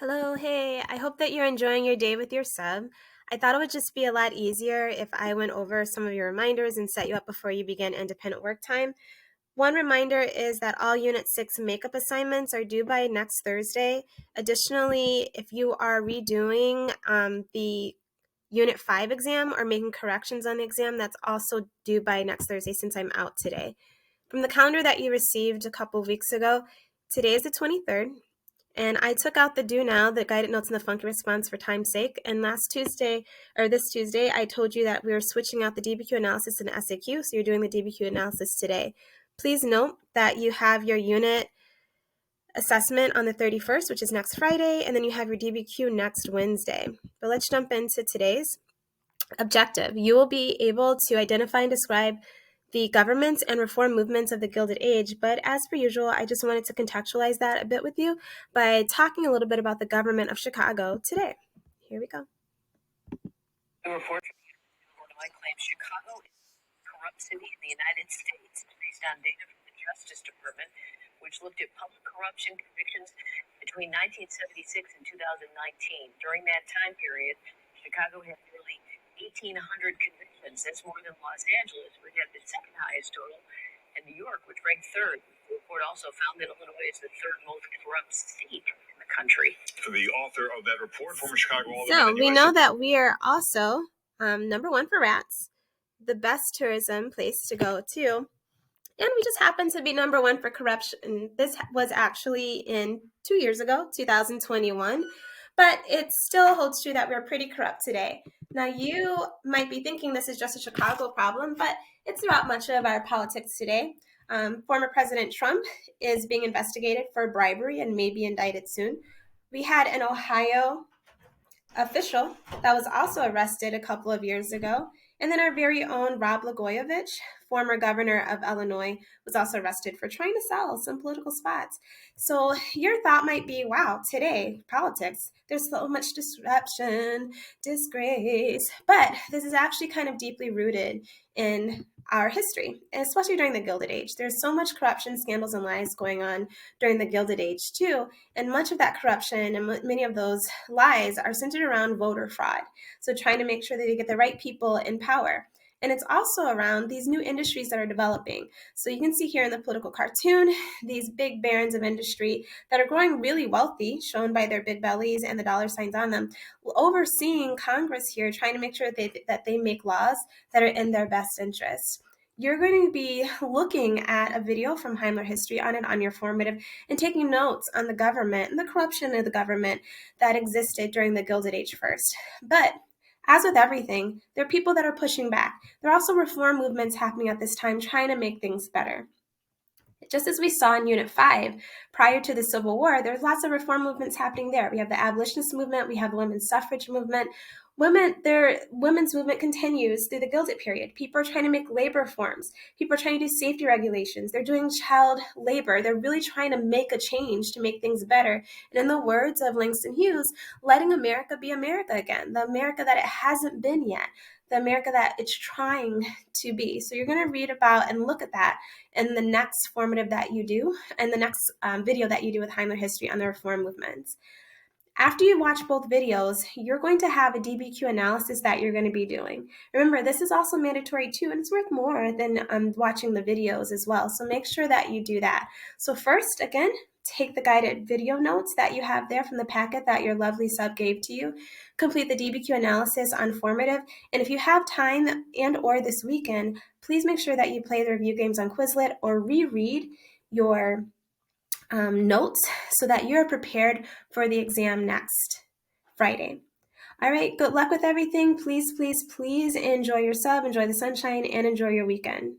Hello, hey, I hope that you're enjoying your day with your sub. I thought it would just be a lot easier if I went over some of your reminders and set you up before you begin independent work time. One reminder is that all Unit 6 makeup assignments are due by next Thursday. Additionally, if you are redoing the Unit 5 exam or making corrections on the exam, that's also due by next Thursday since I'm out today. From the calendar that you received a couple of weeks ago, today is the 23rd. And I took out the do now, the guided notes and the funky response for time's sake. And this Tuesday, I told you that we were switching out the DBQ analysis and SAQ, so you're doing the DBQ analysis today. Please note that you have your unit assessment on the 31st, which is next Friday, and then you have your DBQ next Wednesday. But let's jump into today's objective. You will be able to identify and describe the governments and reform movements of the Gilded Age, but as per usual, I just wanted to contextualize that a bit with you by talking a little bit about the government of Chicago today. Here we go. The report from Illinois claims Chicago is a corrupt city in the United States based on data from the Justice Department, which looked at public corruption convictions between 1976 and 2019. During that time period, Chicago had nearly 1,800 convictions. That's more than Los Angeles, which had the second highest total, and New York, which ranked third. The report also found that Illinois is the third most corrupt state in the country. The author of that report, former Chicago Alderman. So we know that we are also number one for rats, the best tourism place to go to. And we just happen to be number one for corruption. This was actually in 2 years ago, 2021. But it still holds true that we're pretty corrupt today. Now, you might be thinking this is just a Chicago problem, but it's throughout much of our politics today. Former President Trump is being investigated for bribery and may be indicted soon. We had an Ohio official that was also arrested a couple of years ago. And then our very own Rod Blagojevich, former governor of Illinois, was also arrested for trying to sell some political spots. So your thought might be, wow, today, politics, there's so much disruption, disgrace. But this is actually kind of deeply rooted in our history, especially during the Gilded Age. There's so much corruption, scandals, and lies going on during the Gilded Age, too. And much of that corruption and many of those lies are centered around voter fraud. So trying to make sure that they get the right people in power. And it's also around these new industries that are developing. So you can see here in the political cartoon, these big barons of industry that are growing really wealthy, shown by their big bellies and the dollar signs on them, overseeing Congress here, trying to make sure that they make laws that are in their best interest. You're going to be looking at a video from Heimler History on your formative and taking notes on the government and the corruption of the government that existed during the Gilded Age first. But as with everything, there are people that are pushing back. There are also reform movements happening at this time trying to make things better. Just as we saw in Unit 5, prior to the Civil War, there's lots of reform movements happening there. We have the abolitionist movement, we have the women's suffrage movement. Women's movement continues through the Gilded period. People are trying to make labor reforms. People are trying to do safety regulations. They're doing child labor. They're really trying to make a change to make things better. And in the words of Langston Hughes, letting America be America again, the America that it hasn't been yet, the America that it's trying to be. So you're going to read about and look at that in the next formative that you do, and the next video that you do with Heimler History on the reform movements. After you watch both videos, you're going to have a DBQ analysis that you're going to be doing. Remember, this is also mandatory too, and it's worth more than watching the videos as well. So make sure that you do that. So first, again, take the guided video notes that you have there from the packet that your lovely sub gave to you. Complete the DBQ analysis on formative. And if you have time and or this weekend, please make sure that you play the review games on Quizlet or reread your notes so that you're prepared for the exam next Friday. All right, good luck with everything. Please, please, please enjoy your sub, enjoy the sunshine, and enjoy your weekend.